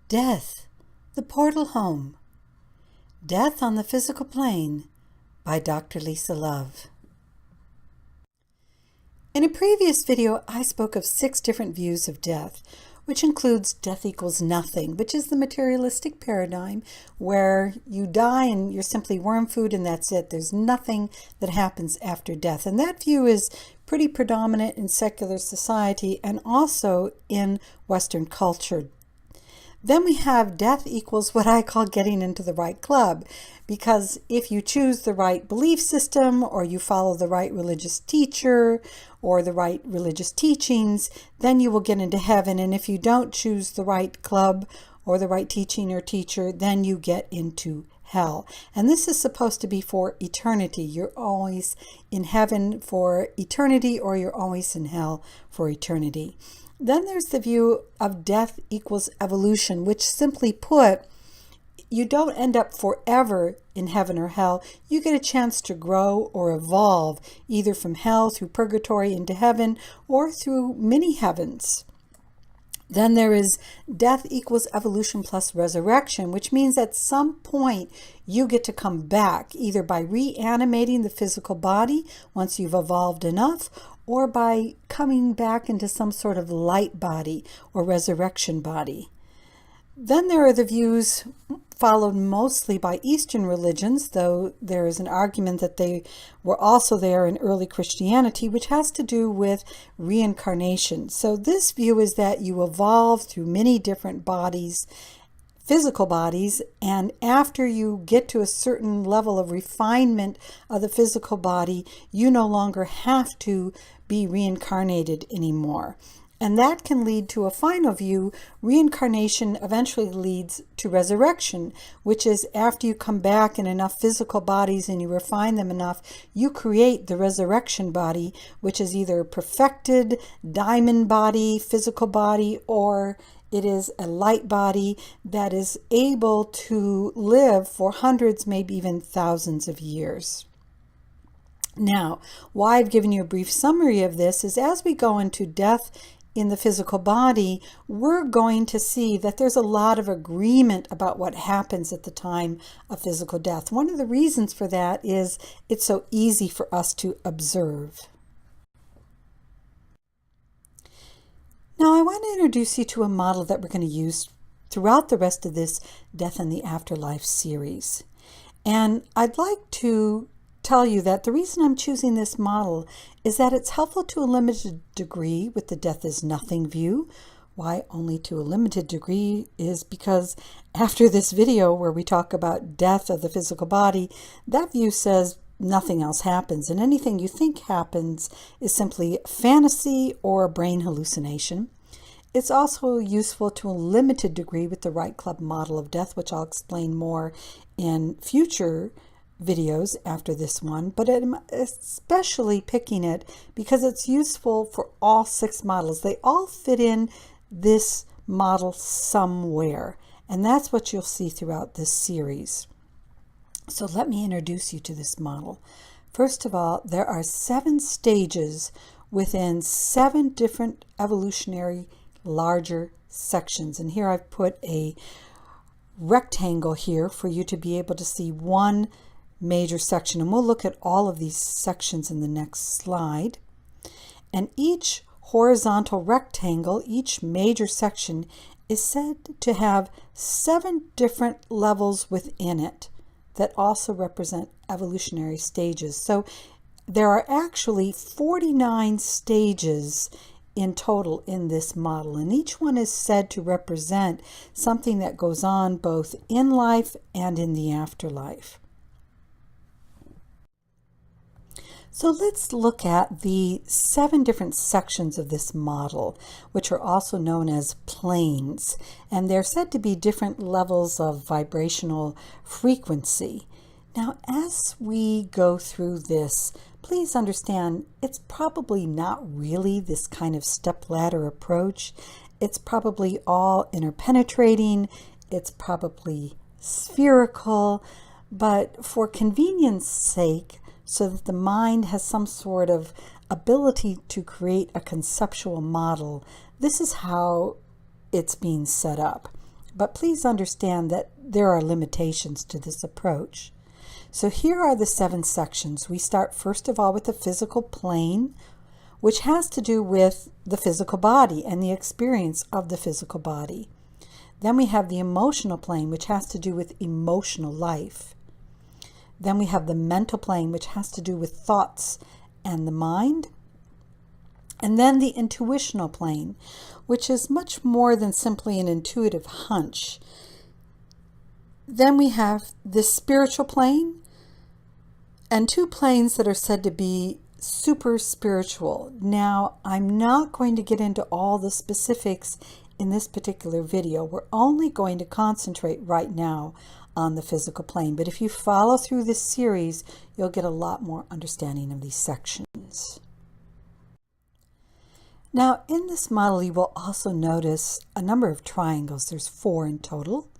Death, the Portal Home. Death on the Physical Plane by Dr. Lisa Love. In a previous video, I spoke of 6 different views of death, which includes death equals nothing, which is the materialistic paradigm where you die and you're simply worm food and that's it. There's nothing that happens after death. And that view is pretty predominant in secular society and also in Western culture. Then we have death equals what I call getting into the right club, because if you choose the right belief system or you follow the right religious teacher or the right religious teachings, then you will get into heaven. And if you don't choose the right club or the right teaching or teacher, then you get into hell. And this is supposed to be for eternity. You're always in heaven for eternity or you're always in hell for eternity. Then there's the view of death equals evolution, which simply put, you don't end up forever in heaven or hell. You get a chance to grow or evolve, either from hell through purgatory into heaven or through many heavens. Then there is death equals evolution plus resurrection, which means at some point you get to come back, either by reanimating the physical body once you've evolved enough, or by coming back into some sort of light body or resurrection body. Then there are the views followed mostly by Eastern religions, though there is an argument that they were also there in early Christianity, which has to do with reincarnation. So this view is that you evolve through many different bodies, physical bodies, and after you get to a certain level of refinement of the physical body, you no longer have to be reincarnated anymore. And that can lead to a final view. Reincarnation eventually leads to resurrection, which is after you come back in enough physical bodies and you refine them enough, you create the resurrection body, which is either perfected diamond body, physical body, or it is a light body that is able to live for hundreds, maybe even thousands of years. Now, why I've given you a brief summary of this is as we go into death in the physical body, we're going to see that there's a lot of agreement about what happens at the time of physical death. One of the reasons for that is it's so easy for us to observe. Now, I want to introduce you to a model that we're going to use throughout the rest of this Death in the Afterlife series. And I'd like to tell you that the reason I'm choosing this model is that it's helpful to a limited degree with the death is nothing view. Why only to a limited degree is because after this video where we talk about death of the physical body, that view says nothing else happens, and anything you think happens is simply fantasy or brain hallucination. It's also useful to a limited degree with the right club model of death, which I'll explain more in future videos after this one, but I'm especially picking it because it's useful for all 6 models. They all fit in this model somewhere, and that's what you'll see throughout this series. So let me introduce you to this model. First of all, there are 7 stages within 7 different evolutionary larger sections, and here I've put a rectangle here for you to be able to see one major section, and we'll look at all of these sections in the next slide. And each horizontal rectangle, each major section, is said to have 7 different levels within it that also represent evolutionary stages. So there are actually 49 stages in total in this model, and each one is said to represent something that goes on both in life and in the afterlife. So let's look at the 7 different sections of this model, which are also known as planes, and they're said to be different levels of vibrational frequency. Now, as we go through this, please understand it's probably not really this kind of step-ladder approach. It's probably all interpenetrating, it's probably spherical, but for convenience sake, so that the mind has some sort of ability to create a conceptual model, this is how it's being set up. but please understand that there are limitations to this approach. So here are the 7 sections. We start first of all with the physical plane, which has to do with the physical body and the experience of the physical body. Then we have the emotional plane, which has to do with emotional life. Then we have the mental plane, which has to do with thoughts and the mind. And then the intuitional plane, which is much more than simply an intuitive hunch. Then we have the spiritual plane and 2 planes that are said to be super spiritual. Now, I'm not going to get into all the specifics in this particular video. We're only going to concentrate right now on the physical plane. But if you follow through this series, you'll get a lot more understanding of these sections. Now, in this model, you will also notice a number of triangles. There's 4 in total.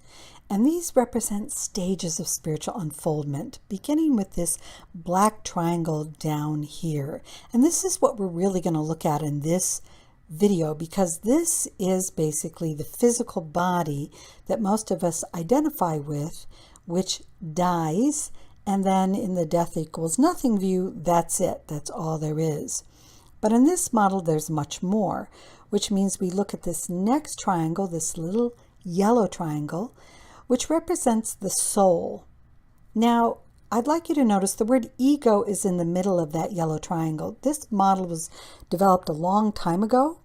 And these represent stages of spiritual unfoldment, beginning with this black triangle down here. And this is what we're really going to look at in this video, because this is basically the physical body that most of us identify with, which dies, and then in the death equals nothing view, that's it. That's all there is. But in this model, there's much more, which means we look at this next triangle, this little yellow triangle, which represents the soul. Now, I'd like you to notice the word ego is in the middle of that yellow triangle. This model was developed a long time ago,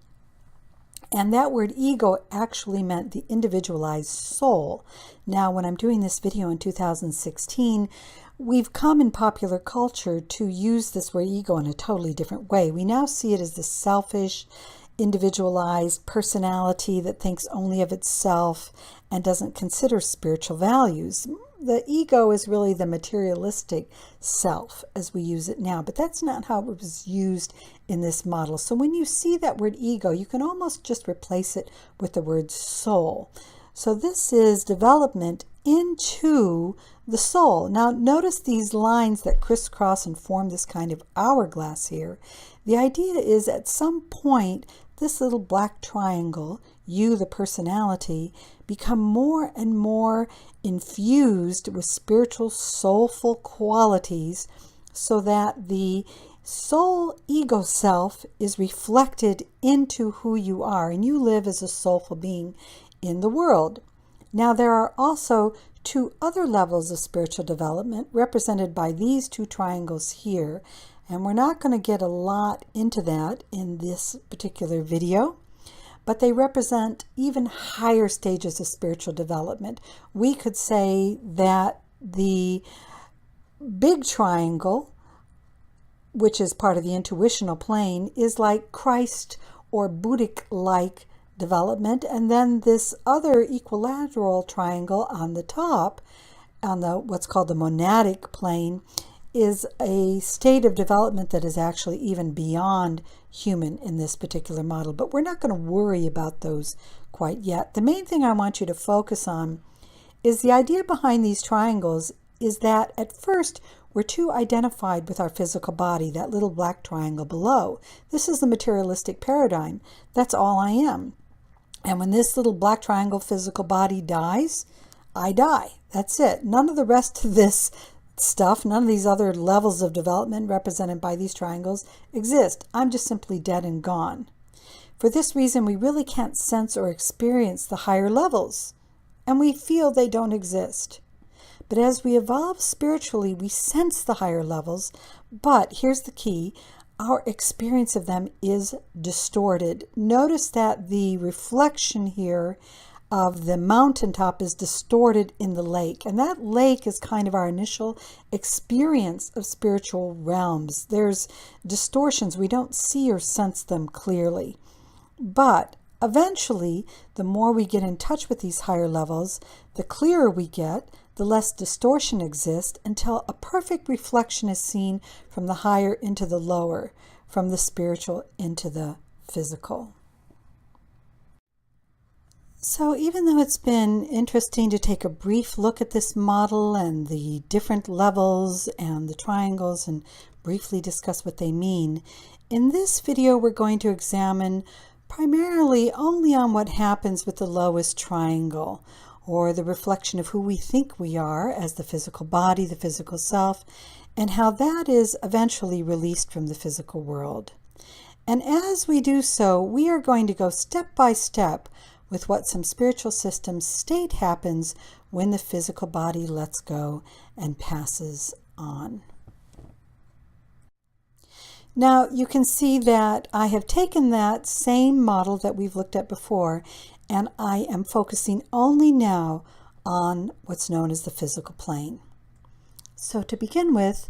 and that word ego actually meant the individualized soul. Now, when I'm doing this video in 2016, we've come in popular culture to use this word ego in a totally different way. We now see it as the selfish, individualized personality that thinks only of itself and doesn't consider spiritual values. The ego is really the materialistic self as we use it now, but that's not how it was used in this model. So when you see that word ego, you can almost just replace it with the word soul. So this is development into the soul. Now notice these lines that crisscross and form this kind of hourglass here. The idea is at some point, this little black triangle, you, the personality, become more and more infused with spiritual, soulful qualities so that the soul ego self is reflected into who you are, and you live as a soulful being in the world. Now, there are also 2 other levels of spiritual development represented by these 2 triangles here, and we're not going to get a lot into that in this particular video, but they represent even higher stages of spiritual development. We could say that the big triangle, which is part of the intuitional plane, is like Christ or Buddhic-like development, and then this other equilateral triangle on the top, on the what's called the monadic plane, is a state of development that is actually even beyond human in this particular model. But we're not going to worry about those quite yet. The main thing I want you to focus on is the idea behind these triangles is that at first we're too identified with our physical body, that little black triangle below. This is the materialistic paradigm. That's all I am. And when this little black triangle physical body dies, I die. That's it. None of the rest of this stuff, none of these other levels of development represented by these triangles exist. I'm just simply dead and gone. For this reason, we really can't sense or experience the higher levels, and we feel they don't exist. But as we evolve spiritually, we sense the higher levels, but here's the key, our experience of them is distorted. Notice that the reflection here of the mountaintop is distorted in the lake, and that lake is kind of our initial experience of spiritual realms. There's distortions. We don't see or sense them clearly. But eventually, the more we get in touch with these higher levels, the clearer we get, the less distortion exists, until a perfect reflection is seen from the higher into the lower, from the spiritual into the physical. So even though it's been interesting to take a brief look at this model and the different levels and the triangles and briefly discuss what they mean, in this video we're going to examine primarily only on what happens with the lowest triangle. or the reflection of who we think we are as the physical body, the physical self, and how that is eventually released from the physical world. And as we do so, we are going to go step by step with what some spiritual systems state happens when the physical body lets go and passes on. Now you can see that I have taken that same model that we've looked at before, and I am focusing only now on what's known as the physical plane. So to begin with,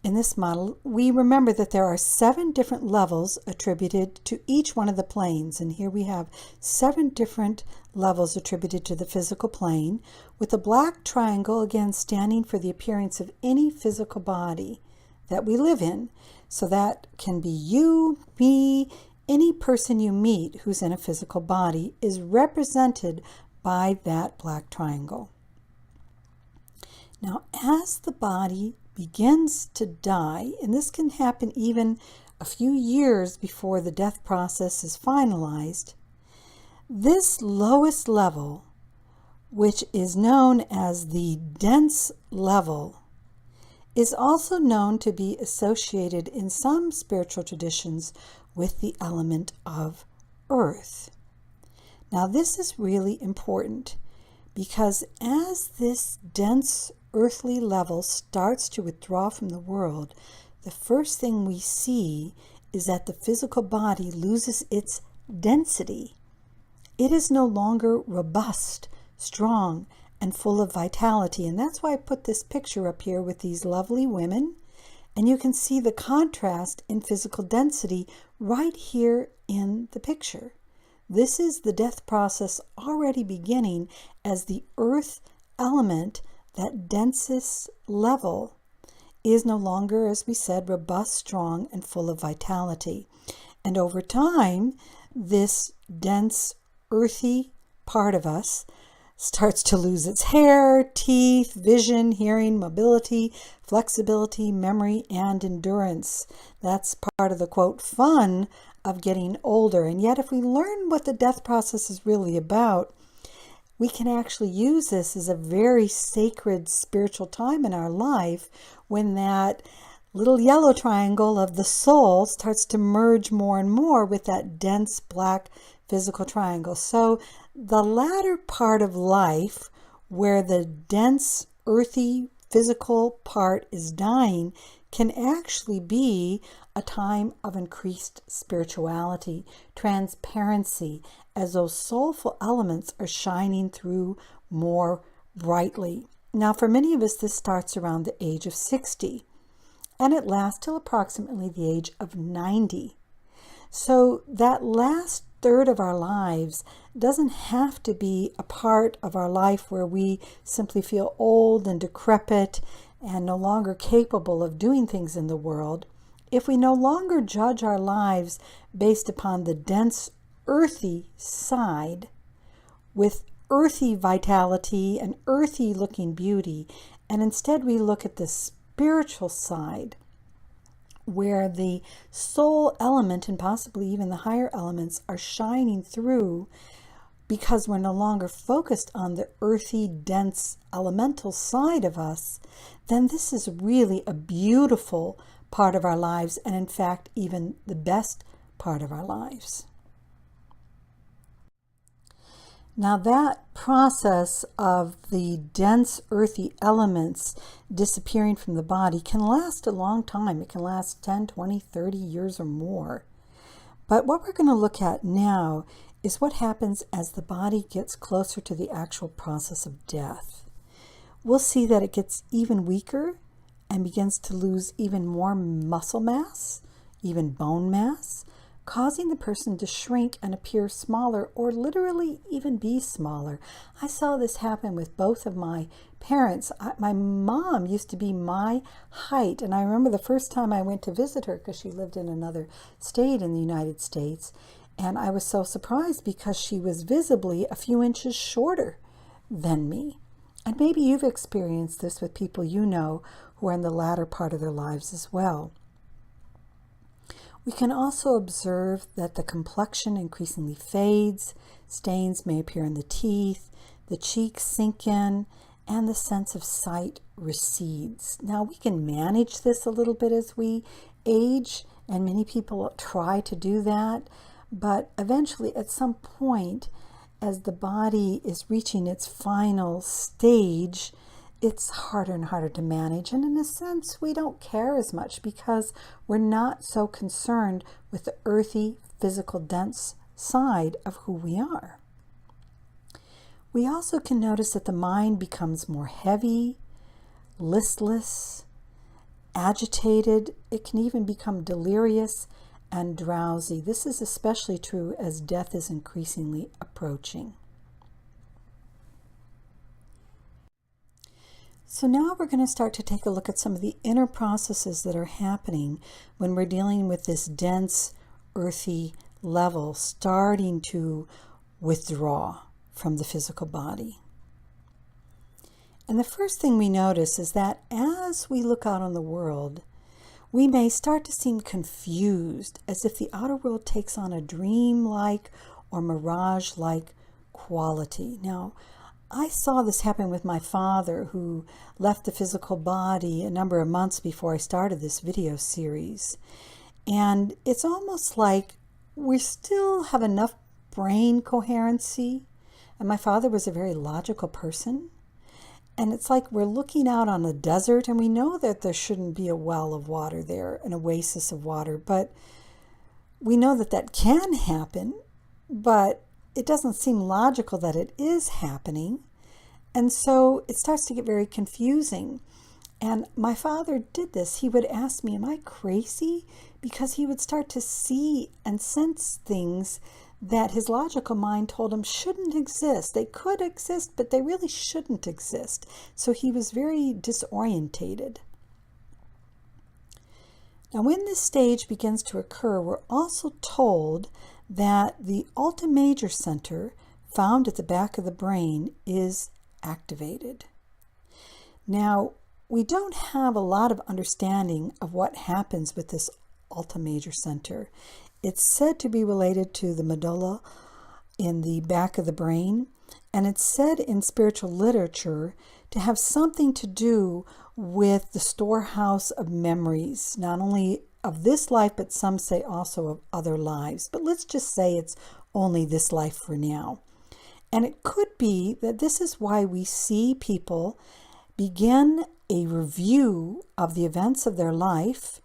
in this model, we remember that there are 7 different levels attributed to each one of the planes. And here we have 7 different levels attributed to the physical plane, with a black triangle again standing for the appearance of any physical body that we live in. So that can be you, me, any person you meet who's in a physical body is represented by that black triangle. Now, as the body begins to die, and this can happen even a few years before the death process is finalized, this lowest level, which is known as the dense level, is also known to be associated in some spiritual traditions with the element of earth. Now, this is really important because as this dense earthly level starts to withdraw from the world, the first thing we see is that the physical body loses its density. It is no longer robust, strong, and full of vitality. And that's why I put this picture up here with these lovely women. And you can see the contrast in physical density right here in the picture. This is the death process already beginning as the earth element, that densest level, is no longer, as we said, robust, strong, and full of vitality. And over time, this dense, earthy part of us starts to lose its hair, teeth, vision, hearing, mobility, flexibility, memory, and endurance. That's part of the, quote, fun of getting older. And yet, if we learn what the death process is really about, we can actually use this as a very sacred spiritual time in our life when that little yellow triangle of the soul starts to merge more and more with that dense black physical triangle. So the latter part of life, where the dense, earthy, physical part is dying, can actually be a time of increased spirituality, transparency, as those soulful elements are shining through more brightly. Now, for many of us, this starts around the age of 60, and it lasts till approximately the age of 90. So that last third of our lives doesn't have to be a part of our life where we simply feel old and decrepit and no longer capable of doing things in the world. If we no longer judge our lives based upon the dense, earthy side with earthy vitality and earthy looking beauty, and instead we look at the spiritual side where the soul element and possibly even the higher elements are shining through, because we're no longer focused on the earthy, dense, elemental side of us, then this is really a beautiful part of our lives, and in fact, even the best part of our lives. Now, that process of the dense earthy elements disappearing from the body can last a long time. It can last 10, 20, 30 years or more. But what we're going to look at now is what happens as the body gets closer to the actual process of death. We'll see that it gets even weaker and begins to lose even more muscle mass, even bone mass, causing the person to shrink and appear smaller, or literally even be smaller. I saw this happen with both of my parents. My mom used to be my height, and I remember the first time I went to visit her, because she lived in another state in the United States, and I was so surprised because she was visibly a few inches shorter than me. And maybe you've experienced this with people you know who are in the latter part of their lives as well. We can also observe that the complexion increasingly fades, stains may appear in the teeth, the cheeks sink in, and the sense of sight recedes. Now, we can manage this a little bit as we age, and many people try to do that, but eventually at some point, as the body is reaching its final stage, it's harder and harder to manage. And in a sense, we don't care as much because we're not so concerned with the earthy, physical, dense side of who we are. We also can notice that the mind becomes more heavy, listless, agitated. It can even become delirious and drowsy. This is especially true as death is increasingly approaching. So now we're going to start to take a look at some of the inner processes that are happening when we're dealing with this dense, earthy level starting to withdraw from the physical body. And the first thing we notice is that as we look out on the world, we may start to seem confused, as if the outer world takes on a dream-like or mirage-like quality. Now, I saw this happen with my father, who left the physical body a number of months before I started this video series. And it's almost like we still have enough brain coherency. And my father was a very logical person. And it's like we're looking out on a desert, and we know that there shouldn't be a well of water there, an oasis of water, but we know that that can happen, but it doesn't seem logical that it is happening. And so it starts to get very confusing. And my father did this. He would ask me, am I crazy? Because he would start to see and sense things that his logical mind told him shouldn't exist. They could exist, but they really shouldn't exist. So he was very disorientated. Now, when this stage begins to occur, we're also told that the Alta Major Center, found at the back of the brain, is activated. Now, we don't have a lot of understanding of what happens with this Alta Major Center. It's said to be related to the medulla in the back of the brain, and it's said in spiritual literature to have something to do with the storehouse of memories, not only of this life, but some say also of other lives. But let's just say it's only this life for now. And it could be that this is why we see people begin a review of the events of their life,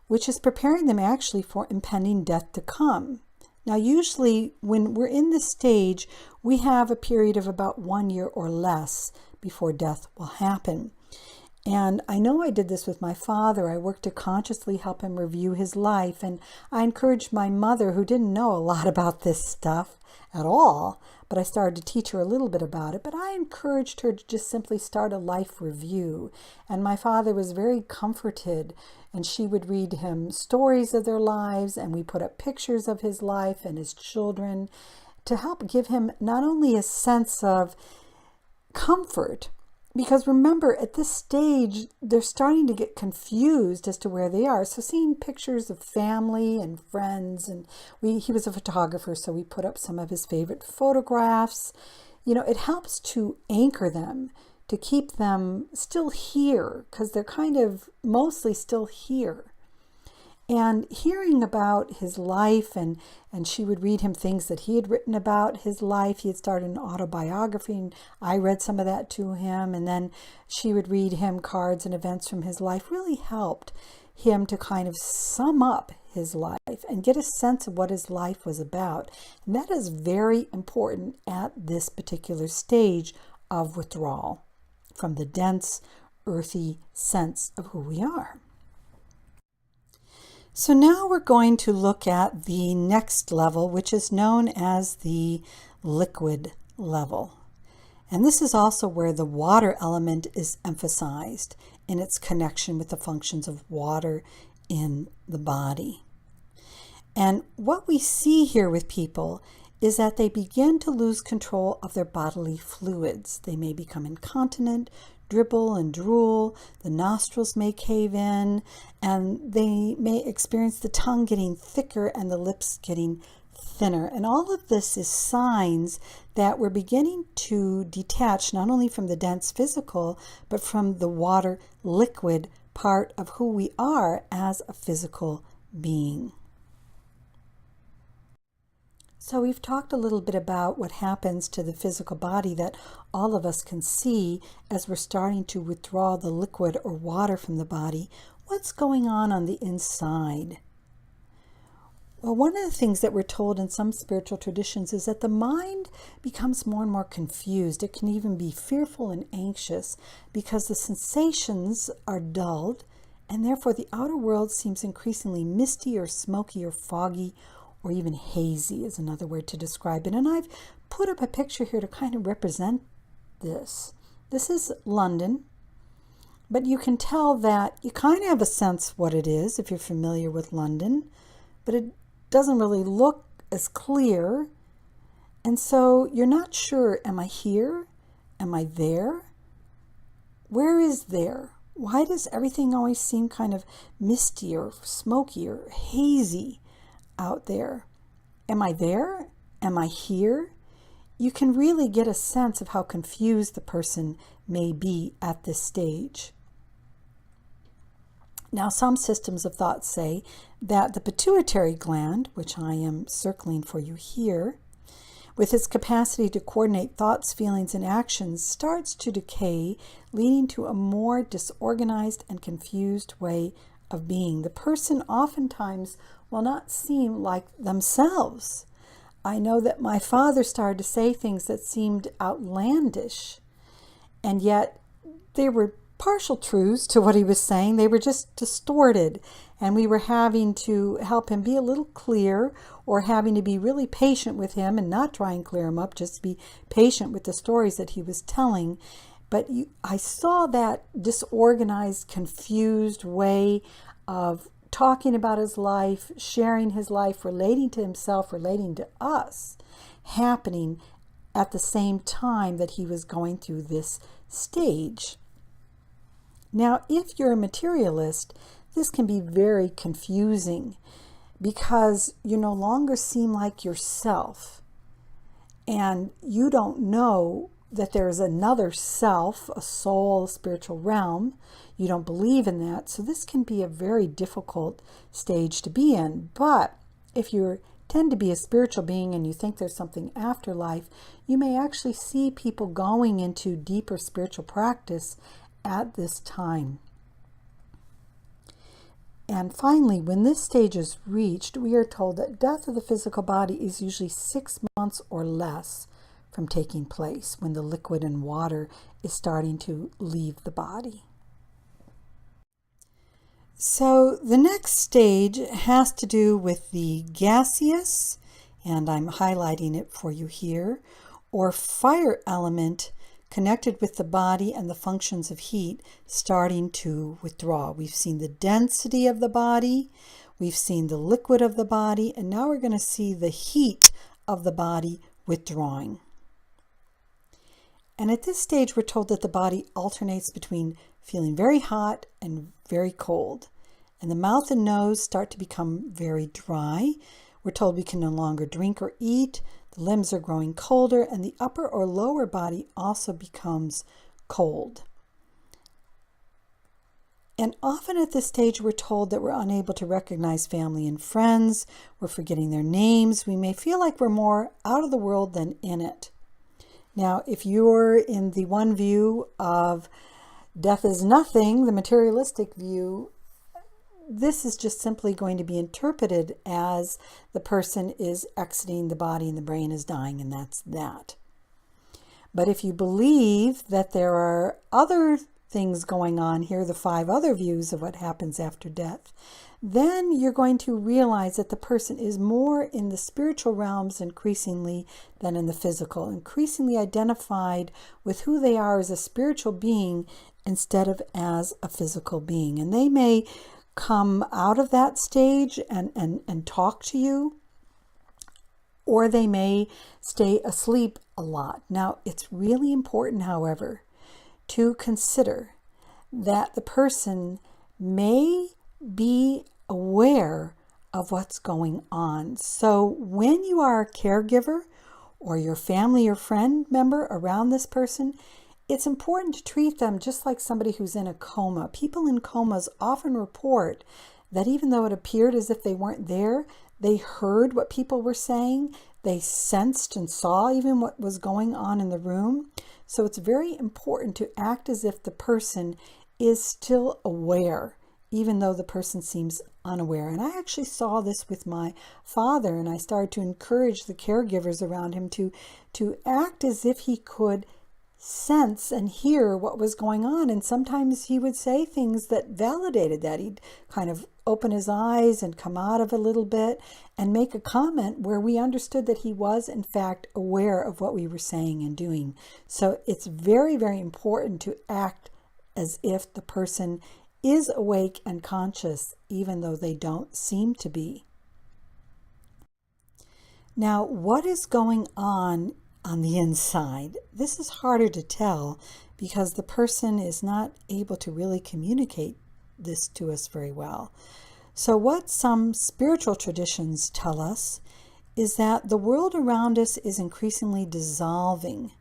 which is preparing them actually for impending death to come. Now, usually when we're in this stage, we have a period of about 1 year or less before death will happen. And I know I did this with my father. I worked to consciously help him review his life. And I encouraged my mother, who didn't know a lot about this stuff at all, but I started to teach her a little bit about it. But I encouraged her to just simply start a life review. And my father was very comforted. And she would read him stories of their lives. And we put up pictures of his life and his children to help give him not only a sense of comfort, because remember, at this stage, they're starting to get confused as to where they are. So seeing pictures of family and friends, and he was a photographer, so we put up some of his favorite photographs. You know, it helps to anchor them, to keep them still here, because they're kind of mostly still here. And hearing about his life, and she would read him things that he had written about his life. He had started an autobiography, and I read some of that to him. And then she would read him cards and events from his life. Really helped him to kind of sum up his life and get a sense of what his life was about. And that is very important at this particular stage of withdrawal from the dense, earthy sense of who we are. So now we're going to look at the next level, which is known as the liquid level. And this is also where the water element is emphasized in its connection with the functions of water in the body. And what we see here with people is that they begin to lose control of their bodily fluids. They may become incontinent, dribble and drool, the nostrils may cave in, and they may experience the tongue getting thicker and the lips getting thinner. And all of this is signs that we're beginning to detach not only from the dense physical, but from the water liquid part of who we are as a physical being. So we've talked a little bit about what happens to the physical body that all of us can see as we're starting to withdraw the liquid or water from the body. What's going on the inside? Well, one of the things that we're told in some spiritual traditions is that the mind becomes more and more confused. It can even be fearful and anxious because the sensations are dulled, and therefore the outer world seems increasingly misty or smoky or foggy, or even hazy is another word to describe it. And I've put up a picture here to kind of represent this. This is London, but you can tell that you kind of have a sense what it is if you're familiar with London, but it doesn't really look as clear. And so you're not sure, am I here? Am I there? Where is there? Why does everything always seem kind of misty or smoky or hazy out there? Am I there? Am I here? You can really get a sense of how confused the person may be at this stage. Now, some systems of thought say that the pituitary gland, which I am circling for you here, with its capacity to coordinate thoughts, feelings, and actions, starts to decay, leading to a more disorganized and confused way of being. The person oftentimes will not seem like themselves. I know that my father started to say things that seemed outlandish, and yet they were partial truths to what he was saying. They were just distorted, and we were having to help him be a little clear, or having to be really patient with him and not try and clear him up, just be patient with the stories that he was telling. But I saw that disorganized, confused way of talking about his life, sharing his life, relating to himself, relating to us, happening at the same time that he was going through this stage. Now, if you're a materialist, this can be very confusing because you no longer seem like yourself, and you don't know that there is another self, a soul, a spiritual realm. You don't believe in that. So this can be a very difficult stage to be in. But if you tend to be a spiritual being and you think there's something after life, you may actually see people going into deeper spiritual practice at this time. And finally, when this stage is reached, we are told that death of the physical body is usually 6 months or less from taking place, when the liquid and water is starting to leave the body. So the next stage has to do with the gaseous, and I'm highlighting it for you here, or fire element connected with the body and the functions of heat starting to withdraw. We've seen the density of the body, we've seen the liquid of the body, and now we're going to see the heat of the body withdrawing. And at this stage, we're told that the body alternates between feeling very hot and very cold. And the mouth and nose start to become very dry. We're told we can no longer drink or eat. The limbs are growing colder, and the upper or lower body also becomes cold. And often at this stage, we're told that we're unable to recognize family and friends. We're forgetting their names. We may feel like we're more out of the world than in it. Now, if you're in the one view of death is nothing, the materialistic view, this is just simply going to be interpreted as the person is exiting the body and the brain is dying, and that's that. But if you believe that there are other things going on here, the 5 other views of what happens after death, then you're going to realize that the person is more in the spiritual realms increasingly than in the physical, increasingly identified with who they are as a spiritual being instead of as a physical being. And they may come out of that stage and talk to you, or they may stay asleep a lot. Now, it's really important, however, to consider that the person may be aware of what's going on. So when you are a caregiver or your family or friend member around this person, it's important to treat them just like somebody who's in a coma. People in comas often report that even though it appeared as if they weren't there, they heard what people were saying. They sensed and saw even what was going on in the room. So it's very important to act as if the person is still aware, even though the person seems unaware. And I actually saw this with my father, and I started to encourage the caregivers around him to act as if he could sense and hear what was going on. And sometimes he would say things that validated that. He'd kind of open his eyes and come out of a little bit and make a comment where we understood that he was in fact aware of what we were saying and doing. So it's very, very important to act as if the person is awake and conscious, even though they don't seem to be. Now, what is going on the inside? This is harder to tell because the person is not able to really communicate this to us very well. So what some spiritual traditions tell us is that the world around us is increasingly dissolving.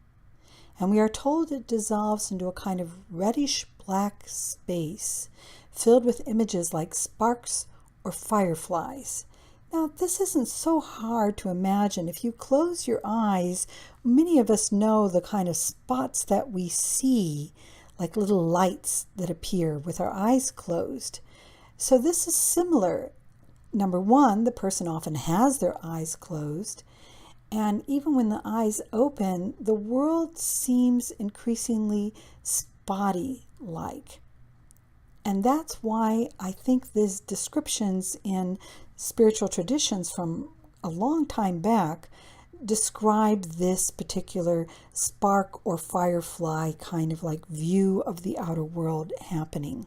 And we are told it dissolves into a kind of reddish black space filled with images like sparks or fireflies. Now, this isn't so hard to imagine. If you close your eyes, many of us know the kind of spots that we see, like little lights that appear with our eyes closed. So this is similar. Number one, the person often has their eyes closed. And even when the eyes open, the world seems increasingly spotty-like. And that's why I think these descriptions in spiritual traditions from a long time back describe this particular spark or firefly kind of like view of the outer world happening.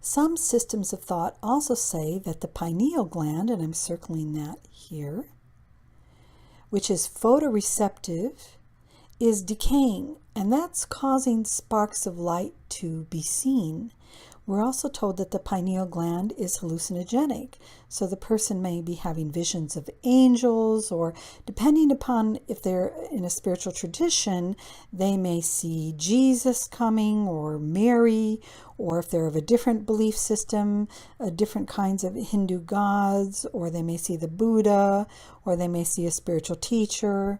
Some systems of thought also say that the pineal gland, and I'm circling that here, which is photoreceptive, is decaying, and that's causing sparks of light to be seen. We're also told that the pineal gland is hallucinogenic, so the person may be having visions of angels, or depending upon if they're in a spiritual tradition, they may see Jesus coming, or Mary, or if they're of a different belief system, different kinds of Hindu gods, or they may see the Buddha, or they may see a spiritual teacher.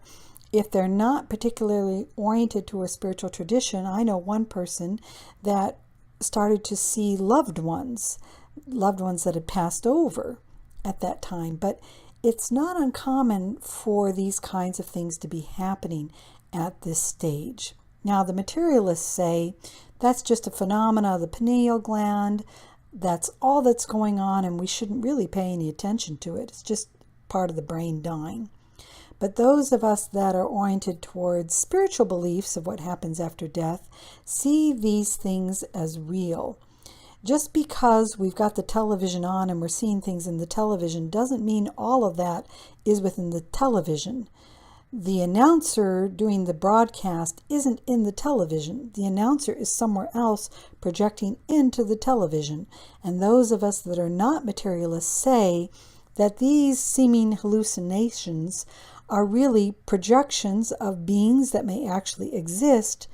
If they're not particularly oriented to a spiritual tradition, I know one person that started to see loved ones that had passed over at that time. But it's not uncommon for these kinds of things to be happening at this stage. Now, the materialists say that's just a phenomena of the pineal gland. That's all that's going on, and we shouldn't really pay any attention to it. It's just part of the brain dying. But those of us that are oriented towards spiritual beliefs of what happens after death see these things as real. Just because we've got the television on and we're seeing things in the television doesn't mean all of that is within the television. The announcer doing the broadcast isn't in the television. The announcer is somewhere else projecting into the television. And those of us that are not materialists say that these seeming hallucinations are really projections of beings that may actually exist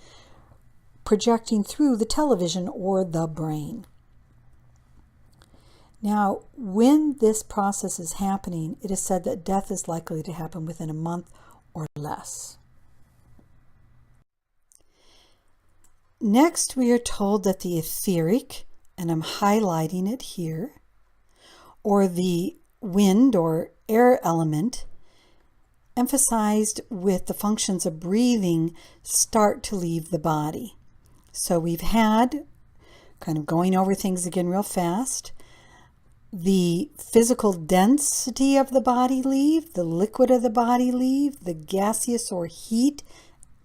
projecting through the television or the brain. Now, when this process is happening, it is said that death is likely to happen within a month or less. Next, we are told that the etheric, and I'm highlighting it here, or the wind or air element, emphasized with the functions of breathing, start to leave the body. So we've had, kind of going over things again real fast, the physical density of the body leave, the liquid of the body leave, the gaseous or heat,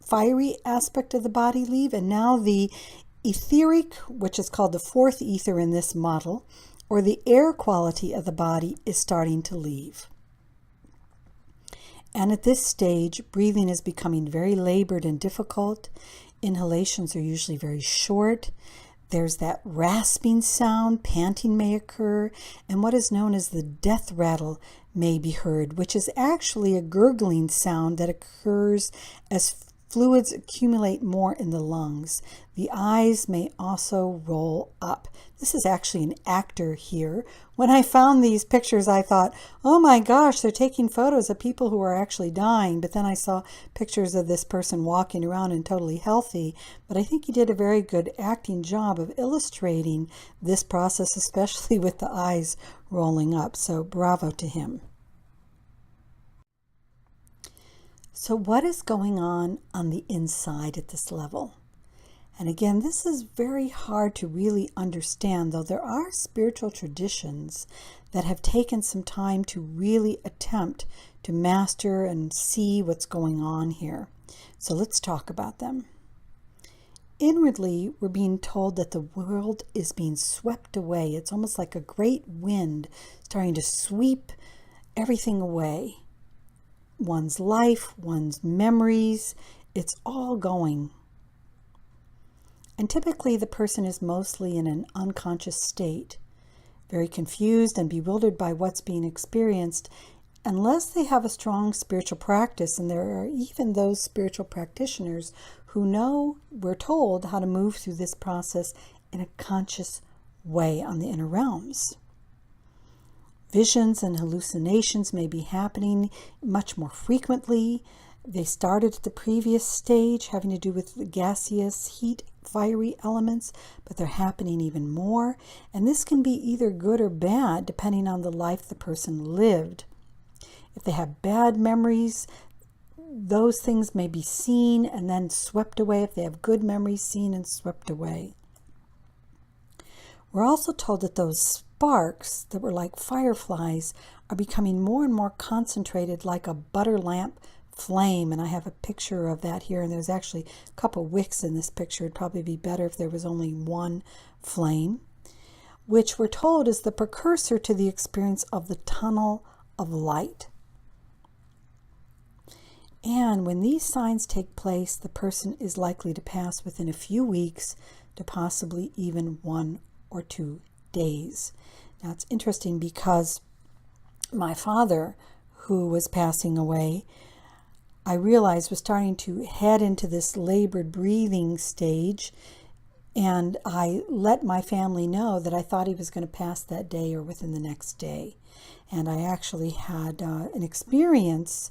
fiery aspect of the body leave, and now the etheric, which is called the fourth ether in this model, or the air quality of the body is starting to leave. And at this stage, breathing is becoming very labored and difficult. Inhalations are usually very short. There's that rasping sound, panting may occur, and what is known as the death rattle may be heard, which is actually a gurgling sound that occurs as fluids accumulate more in the lungs. The eyes may also roll up. This is actually an actor here. When I found these pictures, I thought, oh my gosh, they're taking photos of people who are actually dying. But then I saw pictures of this person walking around and totally healthy. But I think he did a very good acting job of illustrating this process, especially with the eyes rolling up. So bravo to him. So what is going on the inside at this level? And again, this is very hard to really understand, though there are spiritual traditions that have taken some time to really attempt to master and see what's going on here. So let's talk about them. Inwardly, we're being told that the world is being swept away. It's almost like a great wind starting to sweep everything away. One's life, one's memories, it's all going. And typically the person is mostly in an unconscious state, very confused and bewildered by what's being experienced, unless they have a strong spiritual practice. And there are even those spiritual practitioners who know, we're told, how to move through this process in a conscious way on the inner realms. Visions and hallucinations may be happening much more frequently. They started at the previous stage, having to do with the gaseous, heat, fiery elements, but they're happening even more. And this can be either good or bad, depending on the life the person lived. If they have bad memories, those things may be seen and then swept away. If they have good memories, seen and swept away. We're also told that those sparks that were like fireflies are becoming more and more concentrated, like a butter lamp flame. And I have a picture of that here, and there's actually a couple wicks in this picture. It'd probably be better if there was only one flame, which we're told is the precursor to the experience of the tunnel of light. And when these signs take place, the person is likely to pass within a few weeks to possibly even 1 or 2 days. Now it's interesting because my father, who was passing away, I realized was starting to head into this labored breathing stage, and I let my family know that I thought he was going to pass that day or within the next day. And I actually had an experience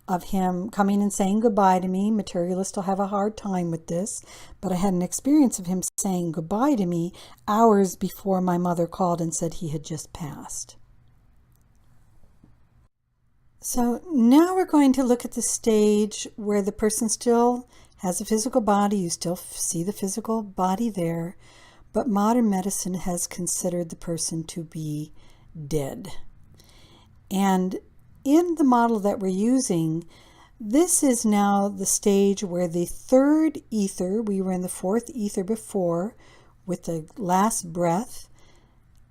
of him coming and saying goodbye to me. Materialists will have a hard time with this, but I had an experience of him saying goodbye to me hours before my mother called and said he had just passed. So now we're going to look at the stage where the person still has a physical body. You still see the physical body there, but modern medicine has considered the person to be dead. And in the model that we're using, this is now the stage where the third ether, we were in the fourth ether before with the last breath.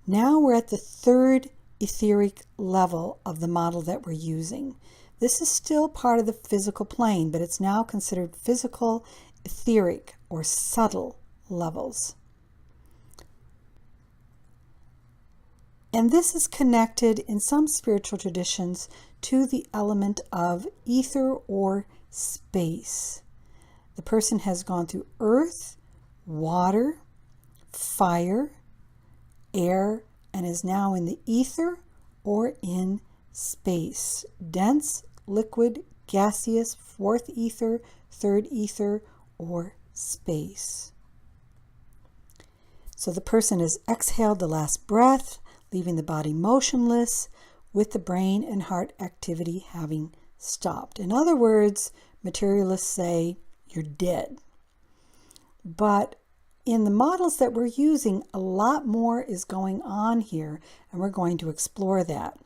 Now we're at the third etheric level of the model that we're using. This is still part of the physical plane, but it's now considered physical, etheric, or subtle levels. And this is connected in some spiritual traditions to the element of ether or space. The person has gone through earth, water, fire, air, and is now in the ether or in space. Dense, liquid, gaseous, fourth ether, third ether, or space. So the person has exhaled the last breath, leaving the body motionless, with the brain and heart activity having stopped. In other words, materialists say you're dead. But in the models that we're using, a lot more is going on here, and we're going to explore that.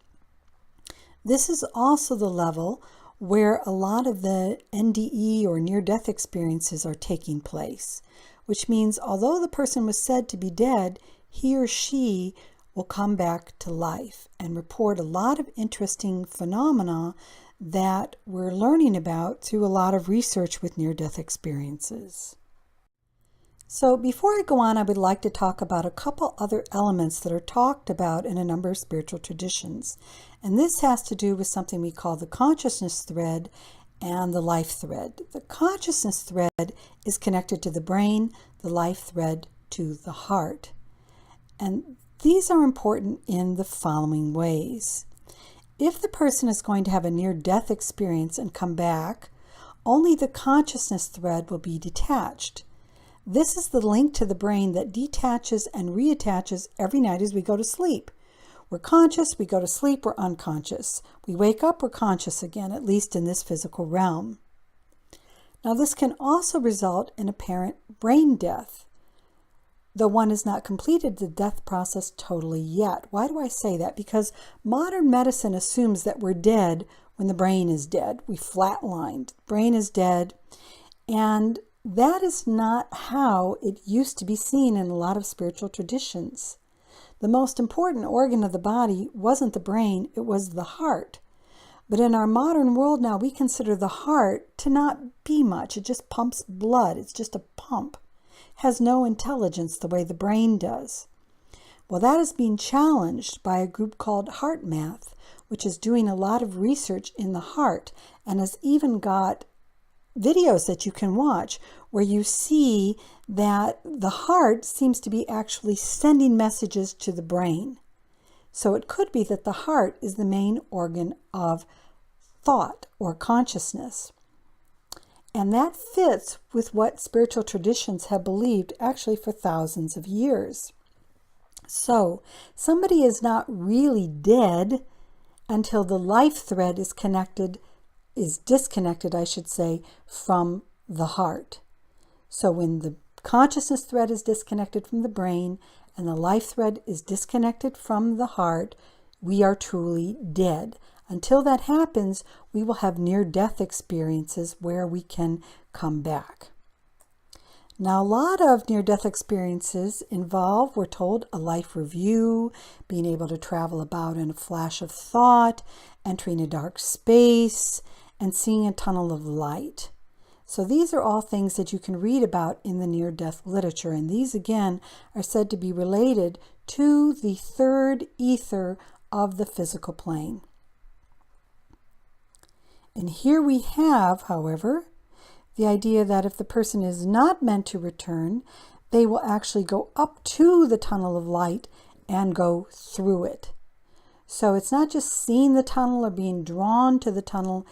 This is also the level where a lot of the NDE or near-death experiences are taking place, which means although the person was said to be dead, he or she will come back to life and report a lot of interesting phenomena that we're learning about through a lot of research with near-death experiences. So before I go on, I would like to talk about a couple other elements that are talked about in a number of spiritual traditions. And this has to do with something we call the consciousness thread and the life thread. The consciousness thread is connected to the brain, the life thread to the heart. And these are important in the following ways. If the person is going to have a near-death experience and come back, only the consciousness thread will be detached. This is the link to the brain that detaches and reattaches every night as we go to sleep. We're conscious, we go to sleep, we're unconscious. We wake up, we're conscious again, at least in this physical realm. Now, this can also result in apparent brain death, though one has not completed the death process totally yet. Why do I say that? Because modern medicine assumes that we're dead when the brain is dead. We flatlined. Brain is dead, and that is not how it used to be seen in a lot of spiritual traditions. The most important organ of the body wasn't the brain, it was the heart. But in our modern world now, we consider the heart to not be much. It just pumps blood. It's just a pump. It has no intelligence the way the brain does. Well, that is being challenged by a group called Heart Math, which is doing a lot of research in the heart and has even got videos that you can watch where you see that the heart seems to be actually sending messages to the brain. So it could be that the heart is the main organ of thought or consciousness. And that fits with what spiritual traditions have believed actually for thousands of years. So somebody is not really dead until the life thread is disconnected, from the heart. So when the consciousness thread is disconnected from the brain and the life thread is disconnected from the heart, we are truly dead. Until that happens, we will have near-death experiences where we can come back. Now, a lot of near-death experiences involve, we're told, a life review, being able to travel about in a flash of thought, entering a dark space, and seeing a tunnel of light. So these are all things that you can read about in the near-death literature, and these again are said to be related to the third ether of the physical plane. And here we have, however, the idea that if the person is not meant to return, they will actually go up to the tunnel of light and go through it. So it's not just seeing the tunnel or being drawn to the tunnel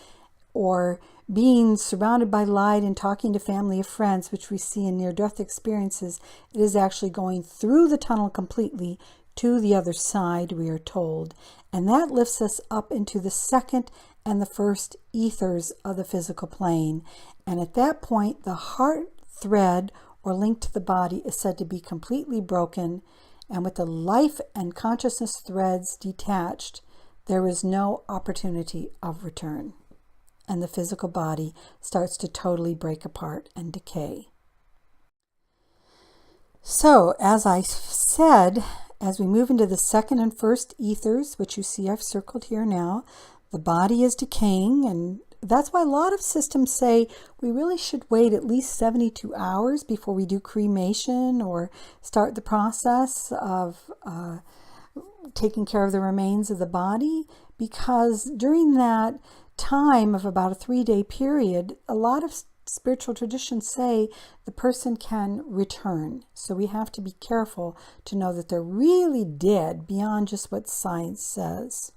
or being surrounded by light and talking to family or friends, which we see in near-death experiences. It is actually going through the tunnel completely to the other side, we are told. And that lifts us up into the second and the first ethers of the physical plane. And at that point, the heart thread or link to the body is said to be completely broken. And with the life and consciousness threads detached, there is no opportunity of return. And the physical body starts to totally break apart and decay. So, as I said, as we move into the second and first ethers, which you see I've circled here now, the body is decaying, and that's why a lot of systems say we really should wait at least 72 hours before we do cremation or start the process of taking care of the remains of the body, because during that time of about a 3-day period, a lot of spiritual traditions say the person can return. So we have to be careful to know that they're really dead beyond just what science says.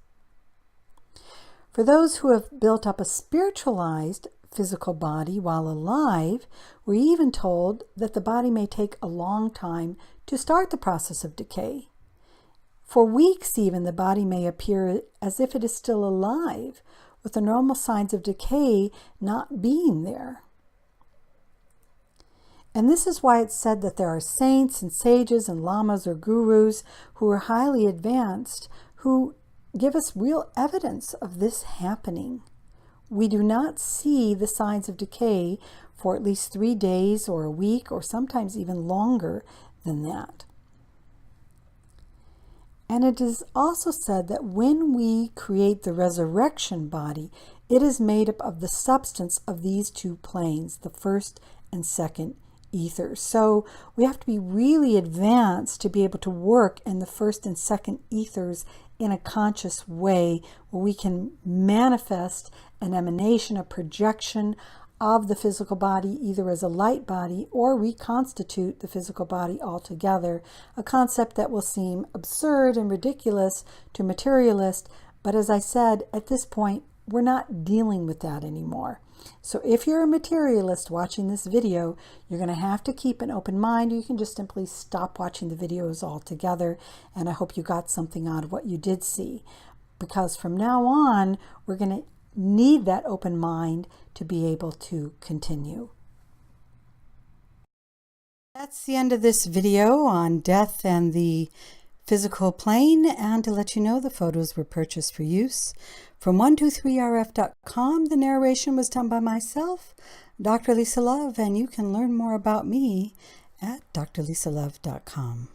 For those who have built up a spiritualized physical body while alive, we're even told that the body may take a long time to start the process of decay. For weeks even, the body may appear as if it is still alive, with the normal signs of decay not being there. And this is why it's said that there are saints and sages and lamas or gurus who are highly advanced who give us real evidence of this happening. We do not see the signs of decay for at least 3 days or a week or sometimes even longer than that. And it is also said that when we create the resurrection body, it is made up of the substance of these two planes, the first and second ethers. So we have to be really advanced to be able to work in the first and second ethers in a conscious way, where we can manifest an emanation, a projection of the physical body, either as a light body or reconstitute the physical body altogether, a concept that will seem absurd and ridiculous to materialists. But as I said, at this point, we're not dealing with that anymore. So if you're a materialist watching this video, you're going to have to keep an open mind. You can just simply stop watching the videos altogether. And I hope you got something out of what you did see, because from now on, we're going to need that open mind to be able to continue. That's the end of this video on death and the physical plane, and to let you know the photos were purchased for use from 123rf.com. The narration was done by myself, Dr. Lisa Love, and you can learn more about me at drlisalove.com.